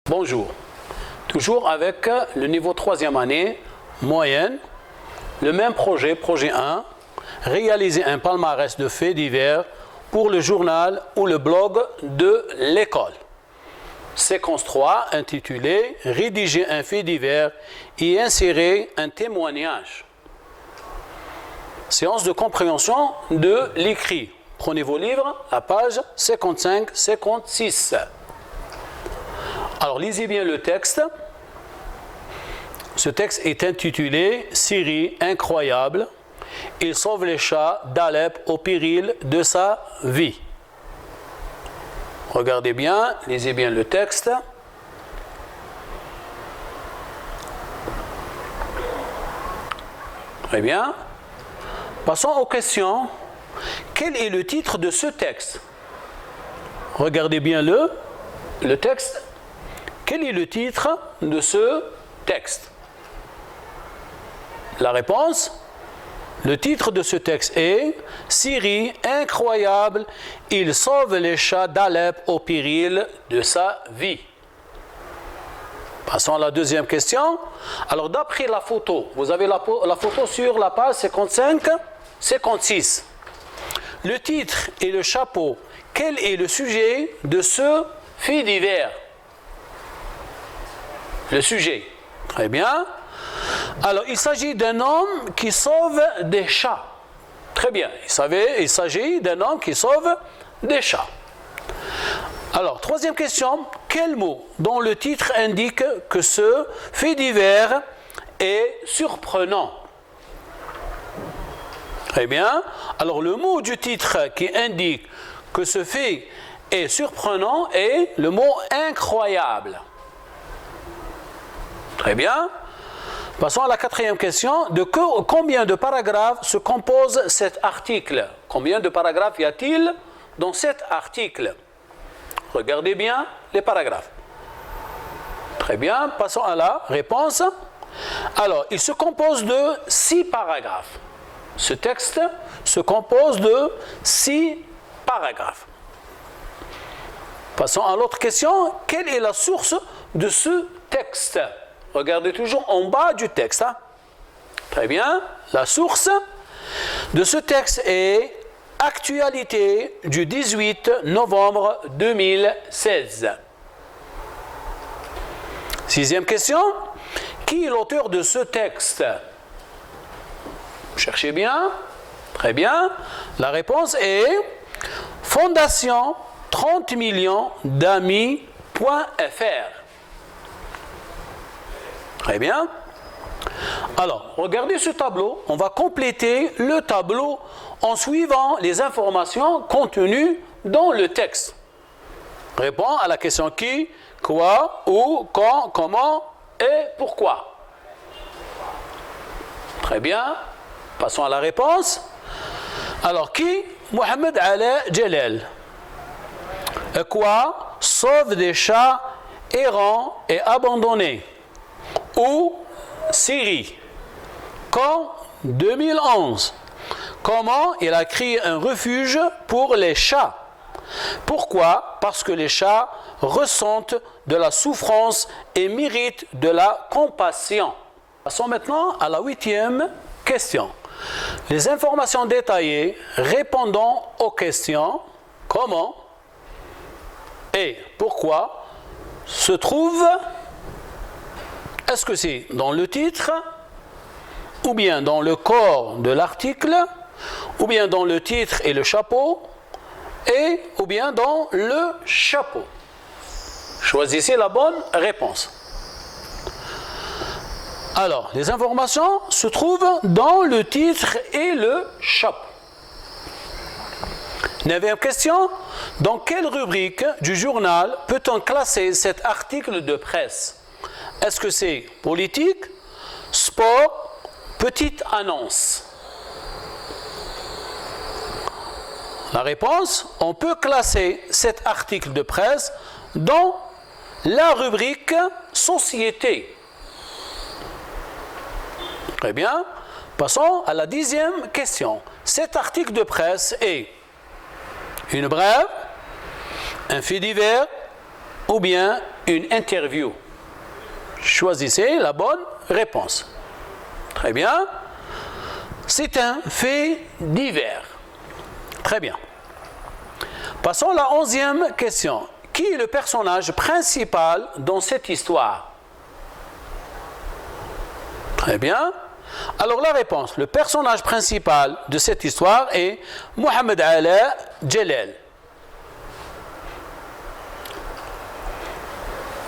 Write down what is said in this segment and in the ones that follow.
Bonjour, toujours avec le niveau 3e année, moyenne, le même projet 1, réaliser un palmarès de faits divers pour le journal ou le blog de l'école. Séquence 3 intitulée « Rédiger un fait divers et insérer un témoignage ». Séance de compréhension de l'écrit. Prenez vos livres à page 55-56. Alors, lisez bien le texte. Ce texte est intitulé « Syrie incroyable. Il sauve les chats d'Alep au péril de sa vie ». Regardez bien, lisez bien le texte. Très bien. Passons aux questions. Quel est le titre de ce texte? Regardez bien le texte. Quel est le titre de ce texte? La réponse, le titre de ce texte est « Syrie incroyable, il sauve les chats d'Alep au péril de sa vie ». Passons à la deuxième question. Alors d'après la photo, vous avez la photo sur la page 55-56. Le titre et le chapeau, quel est le sujet de ce fait divers? Le sujet. Très bien. Alors, il s'agit d'un homme qui sauve des chats. Très bien. Il s'agit d'un homme qui sauve des chats. Alors, troisième question. Quel mot dont le titre indique que ce fait divers est surprenant? Très bien. Alors, le mot du titre qui indique que ce fait est surprenant est le mot incroyable. Très bien. Passons à la quatrième question. De combien de paragraphes se compose cet article? Combien de paragraphes y a-t-il dans cet article? Regardez bien les paragraphes. Très bien. Passons à la réponse. Alors, il se compose de 6 paragraphes. Ce texte se compose de 6 paragraphes. Passons à l'autre question. Quelle est la source de ce texte? Regardez toujours en bas du texte. Hein? Très bien. La source de ce texte est Actualité du 18 novembre 2016. Sixième question. Qui est l'auteur de ce texte? Cherchez bien. Très bien. La réponse est Fondation 30 millions d'amis.fr. Très bien. Alors, regardez ce tableau. On va compléter le tableau en suivant les informations contenues dans le texte. Réponds à la question qui, quoi, où, quand, comment et pourquoi. Très bien. Passons à la réponse. Alors, qui? Mohamed Ala Jalal. Quoi? Sauve des chats errants et abandonnés. Où? Syrie. Quand? 2011. Comment? Il a créé un refuge pour les chats. Pourquoi? Parce que les chats ressentent de la souffrance et méritent de la compassion. Passons maintenant à la 8e question. Les informations détaillées répondant aux questions comment et pourquoi se trouvent. Est-ce que c'est dans le titre, ou bien dans le corps de l'article, ou bien dans le titre et le chapeau, ou bien dans le chapeau? Choisissez la bonne réponse. Alors, les informations se trouvent dans le titre et le chapeau. 9e question. Dans quelle rubrique du journal peut-on classer cet article de presse? Est-ce que c'est politique, sport, petite annonce? La réponse, on peut classer cet article de presse dans la rubrique société. Très bien. Passons à la 10e question. Cet article de presse est une brève, un fait divers ou bien une interview. Choisissez la bonne réponse. Très bien. C'est un fait divers. Très bien. Passons à la 11e question. Qui est le personnage principal dans cette histoire? Très bien. Alors la réponse, le personnage principal de cette histoire est Mohamed Ala Jalal.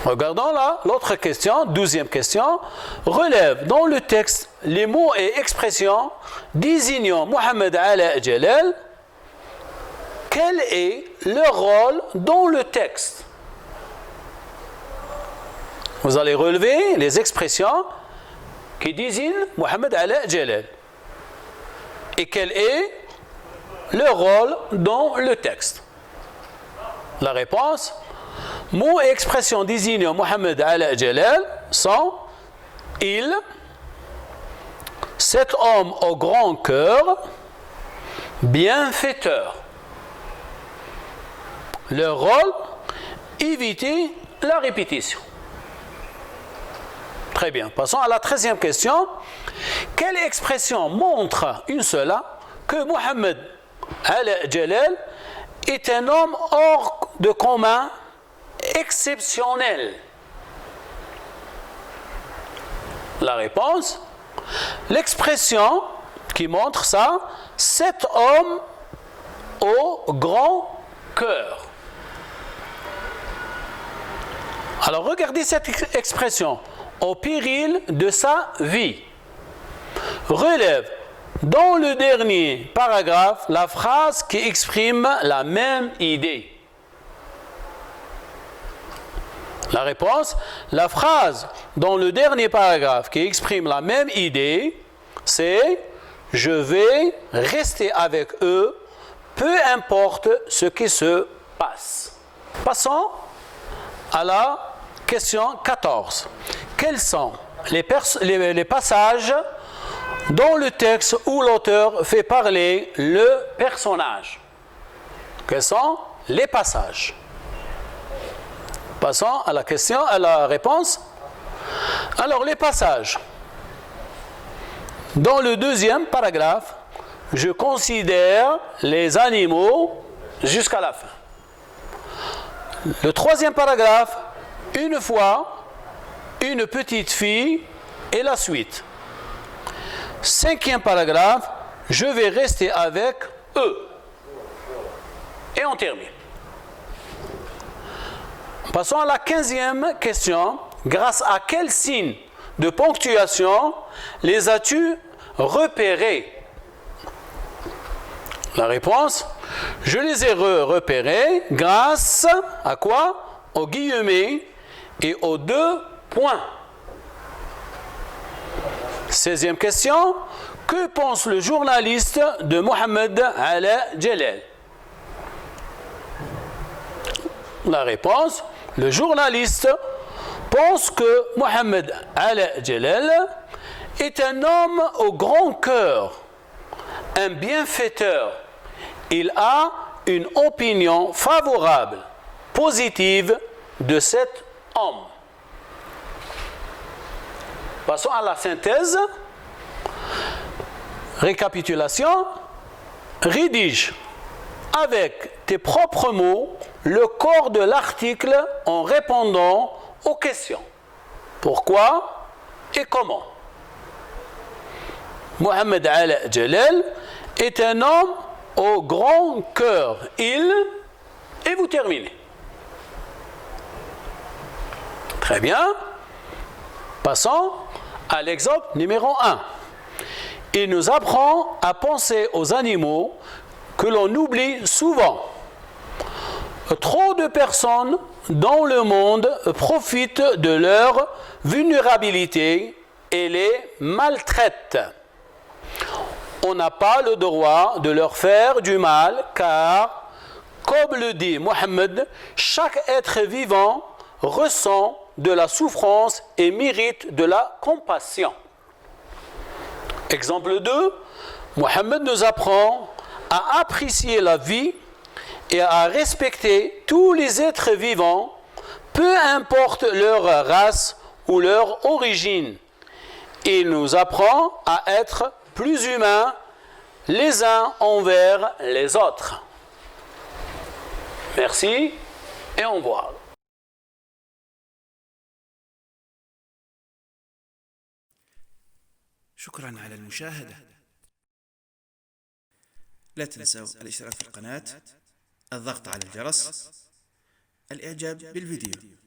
Regardons là l'autre question, 12e question. Relève dans le texte les mots et expressions désignant Mohamed Ala Jalal. Quel est leur rôle dans le texte? Vous allez relever les expressions qui désignent Mohamed Ala Jalal. Et quel est leur rôle dans le texte? La réponse, mots et expressions désignant Mohamed Ala Jalal sont il, cet homme au grand cœur, bienfaiteur. Leur rôle, éviter la répétition. Très bien. Passons à la 13e question. Quelle expression montre une seule que Mohamed Ala Jalal est un homme hors de commun, exceptionnel? La réponse, l'expression qui montre ça, cet homme au grand cœur. Alors regardez cette expression. Au péril de sa vie. Relève dans le dernier paragraphe la phrase qui exprime la même idée. La réponse, la phrase dans le dernier paragraphe qui exprime la même idée, c'est « Je vais rester avec eux, peu importe ce qui se passe ». Passons à la question 14. Quels sont les passages dans le texte où l'auteur fait parler le personnage? Quels sont les passages? Passons à la question, à la réponse. Alors, les passages. Dans le 2e paragraphe, je considère les animaux jusqu'à la fin. Le 3e paragraphe, une fois, une petite fille et la suite. 5e paragraphe, je vais rester avec eux. Et on termine. Passons à la 15e question. Grâce à quel signe de ponctuation les as-tu repérés? La réponse, je les ai repérés grâce à quoi? Aux guillemets et aux 2 points. 16e question. Que pense le journaliste de Mohamed Ala Jalal? La réponse, le journaliste pense que Mohamed Ala Jalal est un homme au grand cœur, un bienfaiteur. Il a une opinion favorable, positive de cet homme. Passons à la synthèse. Récapitulation. Rédige avec tes propres mots le corps de l'article en répondant aux questions. Pourquoi et comment? Mohamed Ala Jalal est un homme au grand cœur. Il, et vous terminez. Très bien. Passons à l'exemple numéro 1. Il nous apprend à penser aux animaux que l'on oublie souvent. Trop de personnes dans le monde profitent de leur vulnérabilité et les maltraitent. On n'a pas le droit de leur faire du mal car, comme le dit Mohammed, chaque être vivant ressent de la souffrance et mérite de la compassion. Exemple 2, Mohammed nous apprend à apprécier la vie et à respecter tous les êtres vivants, peu importe leur race ou leur origine. Il nous apprend à être plus humains les uns envers les autres. Merci et au revoir. شكرا على المشاهدة. لا تنسوا الاشتراك في القناة، الضغط على الجرس، الإعجاب بالفيديو.